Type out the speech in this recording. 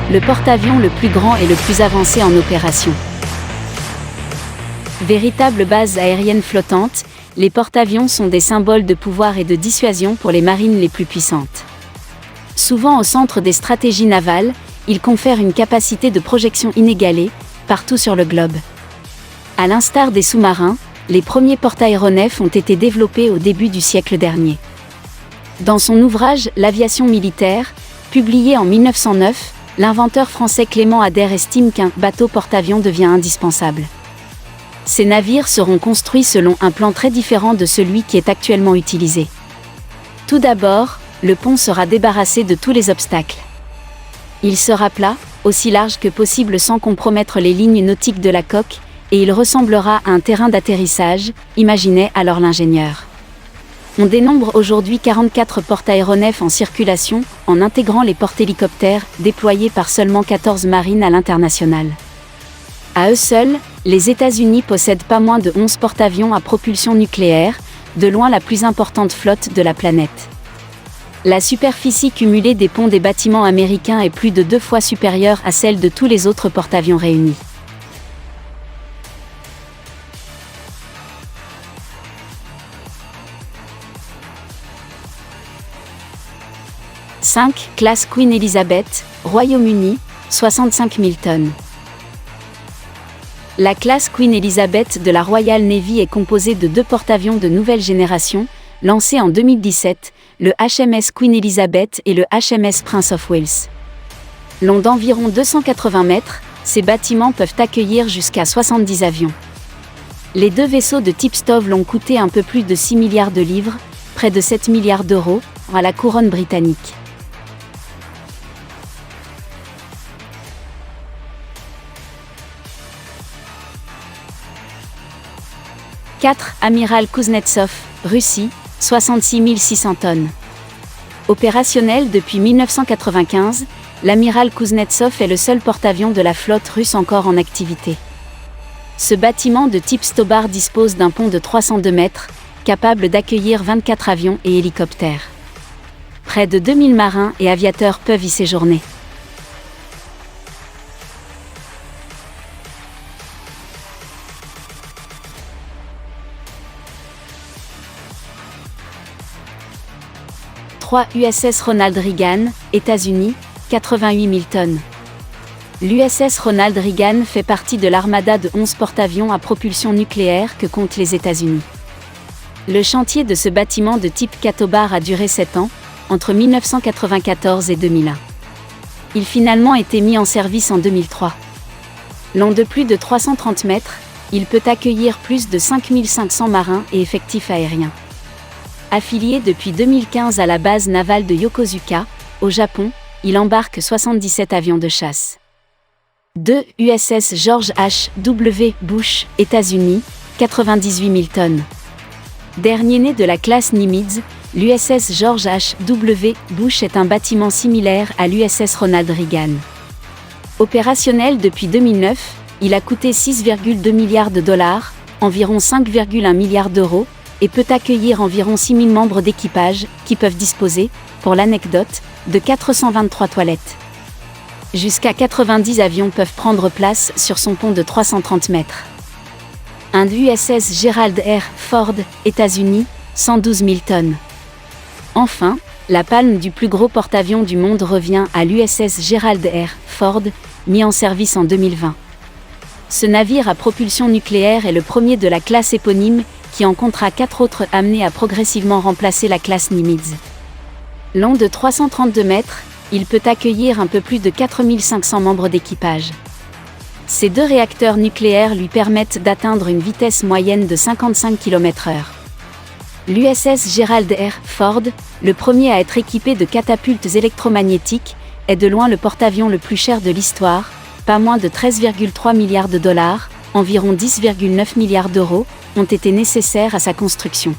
le porte-avions le plus grand et le plus avancé en opération. Véritable base aérienne flottante, les porte-avions sont des symboles de pouvoir et de dissuasion pour les marines les plus puissantes. Souvent au centre des stratégies navales, ils confèrent une capacité de projection inégalée, partout sur le globe. À l'instar des sous-marins, les premiers porte-aéronefs ont été développés au début du siècle dernier. Dans son ouvrage « L'aviation militaire », publié en 1909, l'inventeur français Clément Ader estime qu'un bateau porte-avions devient indispensable. Ces navires seront construits selon un plan très différent de celui qui est actuellement utilisé. Tout d'abord, le pont sera débarrassé de tous les obstacles. Il sera plat, aussi large que possible sans compromettre les lignes nautiques de la coque, et il ressemblera à un terrain d'atterrissage, imaginait alors l'ingénieur. On dénombre aujourd'hui 44 porte-aéronefs en circulation, en intégrant les porte-hélicoptères, déployés par seulement 14 marines à l'international. À eux seuls, les États-Unis possèdent pas moins de 11 porte-avions à propulsion nucléaire, de loin la plus importante flotte de la planète. La superficie cumulée des ponts des bâtiments américains est plus de 2 fois supérieure à celle de tous les autres porte-avions réunis. « 5. Classe Queen Elizabeth, Royaume-Uni, 65 000 tonnes. La classe Queen Elizabeth de la Royal Navy est composée de 2 porte-avions de nouvelle génération, lancés en 2017, le HMS Queen Elizabeth et le HMS Prince of Wales. Longs d'environ 280 mètres, ces bâtiments peuvent accueillir jusqu'à 70 avions. Les 2 vaisseaux de type STOV l'ont coûté un peu plus de 6 milliards de livres, près de 7 milliards d'euros, à la couronne britannique. « 4. Amiral Kuznetsov, Russie, 66 600 tonnes. Opérationnel depuis 1995, l'amiral Kuznetsov est le seul porte-avions de la flotte russe encore en activité. Ce bâtiment de type Stobar dispose d'un pont de 302 mètres, capable d'accueillir 24 avions et hélicoptères. Près de 2000 marins et aviateurs peuvent y séjourner. USS Ronald Reagan, États-Unis, 88 000 tonnes. L'USS Ronald Reagan fait partie de l'armada de 11 porte-avions à propulsion nucléaire que comptent les États-Unis. Le chantier de ce bâtiment de type Catobar a duré 7 ans, entre 1994 et 2001. Il finalement été mis en service en 2003. Long de plus de 330 mètres, il peut accueillir plus de 5500 marins et effectifs aériens. Affilié depuis 2015 à la base navale de Yokosuka, au Japon, il embarque 77 avions de chasse. 2. USS George H. W. Bush, États-Unis, 98 000 tonnes. Dernier né de la classe Nimitz, l'USS George H. W. Bush est un bâtiment similaire à l'USS Ronald Reagan. Opérationnel depuis 2009, il a coûté 6,2 milliards de dollars, environ 5,1 milliards d'euros, et peut accueillir environ 6 000 membres d'équipage, qui peuvent disposer, pour l'anecdote, de 423 toilettes. Jusqu'à 90 avions peuvent prendre place sur son pont de 330 mètres. Un USS Gerald R. Ford, États-Unis, 112 000 tonnes. Enfin, la palme du plus gros porte-avions du monde revient à l'USS Gerald R. Ford, mis en service en 2020. Ce navire à propulsion nucléaire est le premier de la classe éponyme, qui en comptera 4 autres amenés à progressivement remplacer la classe Nimitz. Long de 332 mètres, il peut accueillir un peu plus de 4500 membres d'équipage. Ces 2 réacteurs nucléaires lui permettent d'atteindre une vitesse moyenne de 55 km/h. L'USS Gerald R. Ford, le premier à être équipé de catapultes électromagnétiques, est de loin le porte-avions le plus cher de l'histoire, pas moins de 13,3 milliards de dollars, environ 10,9 milliards d'euros, ont été nécessaires à sa construction.